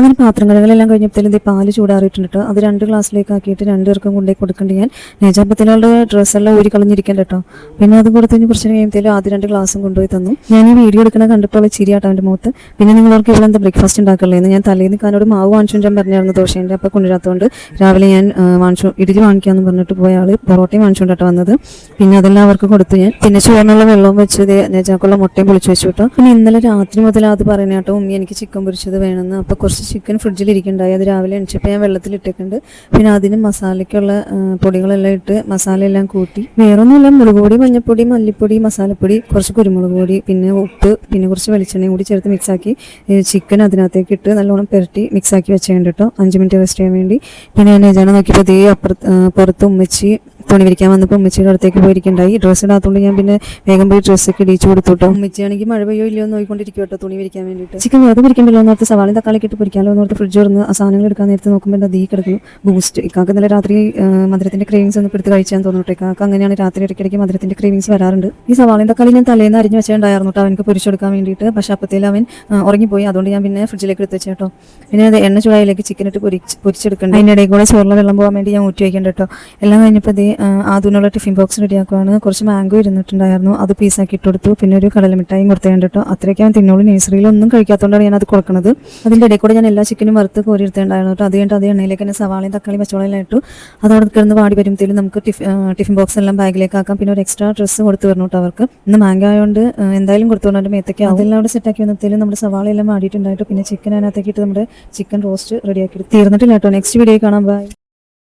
അങ്ങനെ പാത്രം കഴുകലെല്ലാം കഴിഞ്ഞപ്പോഴത്തേലും ഇത് പാല് ചൂടാറിയിട്ടുണ്ട്. അത് 2 ഗ്ലാസ്സിലേക്ക് ആക്കിയിട്ട് 2 പേർക്കും കൊണ്ടേ കൊടുക്കേണ്ടി ഞാൻ നേജാപ്പത്തിലുള്ള ഡ്രസ്സെല്ലാം ഊരി കളഞ്ഞിരിക്കണ്ട കേട്ടോ. പിന്നെ അത് കൊടുത്ത് കുറച്ച് കഴിയുമ്പോഴത്തേലും ആദ്യം 2 ഗ്ലാസും കൊണ്ടുപോയി തന്നു. ഞാൻ ഈ വീഡിയോ എടുക്കണ കണ്ടപ്പോൾ ചിരിയാട്ടോ അവൻ്റെ മുഖത്ത്. പിന്നെ നിങ്ങളവർക്ക് ഇവിടെ എന്താ ബ്രേക്ക്ഫാസ്റ്റ് ഉണ്ടാക്കല്ലേ ഞാൻ തലേന്ന് കാനോട് മാവ് വാങ്ങിച്ചു ഞാൻ പറഞ്ഞായിരുന്നു ദോശേൻ്റെ. അപ്പോൾ കൊണ്ടുവരാത്തതുകൊണ്ട് രാവിലെ ഞാൻ ഇഡലി വാങ്ങിക്കാമെന്ന് പറഞ്ഞിട്ട് പോയ ആൾ പൊറോട്ടയും വാങ്ങിച്ചുകൊണ്ടിട്ട് വന്നത്. പിന്നെ അതെല്ലാം അവർക്ക് കൊടുത്തു ഞാൻ. പിന്നെ ചുവന്നുള്ള വെള്ളവും വെച്ച് നേജാക്കുള്ള മുട്ടയും പൊളിച്ചു വെച്ചു കേട്ടോ. പിന്നെ ഇന്നലെ രാത്രി മുതൽ അത് പറയുന്ന കേട്ടോ, ഉമ്മി എനിക്ക് ചിക്കൻ പൊരിച്ചത് വേണമെന്ന്. അപ്പോൾ കുറച്ച് ചിക്കൻ ഫ്രിഡ്ജിൽ ഇരിക്കുന്നുണ്ടായി. അത് രാവിലെ എണിച്ചപ്പോൾ ഞാൻ വെള്ളത്തിലിട്ടേക്കുണ്ട്. പിന്നെ അതിന് മസാലയ്ക്കുള്ള പൊടികളെല്ലാം ഇട്ട് മസാലയെല്ലാം കൂട്ടി, വേറൊന്നുമില്ല, മുളക് പൊടി, മഞ്ഞൾപ്പൊടി, മല്ലിപ്പൊടി, മസാലപ്പൊടി, കുറച്ച് കുരുമുളക് പൊടി, പിന്നെ ഉപ്പ്, പിന്നെ കുറച്ച് വെളിച്ചെണ്ണയും കൂടി ചേർത്ത് മിക്സാക്കി ചിക്കൻ അതിനകത്തേക്ക് ഇട്ട് നല്ലോണം പുരട്ടി മിക്സാക്കി വെച്ചേണ്ട് കേട്ടോ 5 മിനിറ്റ് റെസ്റ്റ് ചെയ്യാൻ വേണ്ടി. പിന്നെ ഞാൻ നേജാണ് നോക്കിയപ്പോൾ അതേ പുറത്ത് ഉമ്മച്ചി തുണി വിരിക്കാൻ വന്നപ്പോൾ ഉമ്മച്ചിയുടെ അടുത്തേക്ക് പോയിരിക്കുന്നുണ്ടായി. ഡ്രസ്സ് ഇടാത്തതുകൊണ്ട് ഞാൻ പിന്നെ വേഗം പോയി ഡ്രസ്സൊക്കെ ഇടിച്ചു കൊടുത്തു കേട്ടോ. ഉമ്മച്ചിയാണെങ്കിൽ മഴ പെയ്യോ ഇല്ലയോ നോക്കിക്കൊണ്ടിരിക്കും കേട്ടോ തുണി വിരിക്കാൻ വേണ്ടിയിട്ട്. ചിക്കൻ വെറുതെ പിരിക്കണ്ടല്ലോ എന്നോർത്ത് സവാളയും തക്കാളിക്ക് ഇട്ട് പൊരിക്കാമല്ലോ എന്നോർത്ത് ഫ്രിഡ്ജ് തുറന്ന് ആ സാധനങ്ങൾ എടുക്കാൻ നേരത്തെ നോക്കുമ്പോൾ അത് കിടക്കുന്നു ബൂസ്റ്റ്. ഇക്കാക്ക് ഇന്നലെ രാത്രി മധുരത്തിന്റെ ക്രേവിങ്സ് ഒന്ന് എടുത്ത് കഴിച്ചാൽ തോന്നുന്നു. ഇക്കാക്ക് അങ്ങനെയാണ് രാത്രി ഇടയ്ക്കിടയ്ക്ക് മധുരത്തിന്റെ ക്രേവിങ്സ് വരാറുണ്ട്. ഈ സവാളയും തക്കാളി ഞാൻ തലേന്ന് അരിഞ്ഞ് വെച്ചിട്ടുണ്ടായിരുന്നു കേട്ടോ അവനക്ക് പൊരിച്ചെടുക്കാൻ വേണ്ടിയിട്ട്. പക്ഷേ അപ്പത്തേലും അവൻ ഉറങ്ങിപ്പോയി. അതുകൊണ്ട് ഞാൻ പിന്നെ ഫ്രിഡ്ജിലേക്ക് എടുത്ത് വെച്ചേട്ടോ. പിന്നെ അത് എണ്ണ ചൂടായിലേക്ക് ചിക്കൻ ഇട്ട് പൊരിച്ചെടുക്കണം. അതിൻ്റെ ഇടയിൽ കൂടെ ചോറിലെ വെള്ളം പോകാൻ വേണ്ടി ഞാൻ ഊറ്റി വയ്ക്കേണ്ട കേട്ടോ. എല്ലാം കഴിഞ്ഞപ്പോൾ അതിനുള്ള ടിഫിൻ ബോക്സ് റെഡിയാക്കുവാണ്. കുറച്ച് മാംഗോ ഇരുന്നിട്ടുണ്ടായിരുന്നു, അത് പീസാക്കി ഇട്ട് കൊടുത്തു. പിന്നെ ഒരു കടലമിഠായും കൊടുത്തേണ്ട കേട്ടോ. അത്രയൊക്കെ അവൻ തിന്നോളൂ. നഴ്സറിയിലൊന്നും കഴിക്കാത്തതുകൊണ്ടാണ് ഞാൻ അത് കൊടുക്കുന്നത്. അതിൻ്റെ ഇടയിൽ കൂടെ ഞാൻ എല്ലാ ചിക്കനും വറുത്ത് കോരി എടുത്തിട്ടുണ്ടായിരുന്നു കേട്ടോ. അത് കഴിഞ്ഞിട്ട് അത് എണ്ണയിലേക്ക് തന്നെ സവാളയും തക്കാളി പച്ചവളമെല്ലാം ഇട്ടു. അതവിടെ കിടന്ന് വാടി വരുമ്പോഴത്തേലും നമുക്ക് ടിഫിൻ ബോക്സ് എല്ലാം ബാഗിലേക്ക് ആക്കാം. പിന്നെ ഒരു എക്സ്ട്രാ ഡ്രസ്സ് കൊടുത്തു വരണം കേട്ടോ അവർക്ക്. ഇന്ന് മാംഗോ ആയതുകൊണ്ട് എന്തായാലും കൊടുത്തു വരണം. മേത്തേക്ക് അതെല്ലാം അവിടെ സെറ്റാക്കി വന്നപ്പോഴത്തേലും നമ്മുടെ സവാളയെല്ലാം വാടിയിട്ടുണ്ടായിട്ട് പിന്നെ ചിക്കൻ അതിനകത്തേക്ക് ഇട്ട് നമ്മുടെ ചിക്കൻ റോസ്റ്റ് റെഡിയാക്കി തീർന്നിട്ടില്ല കേട്ടോ. നെക്സ്റ്റ് വീഡിയോ കാണാം. ബൈ.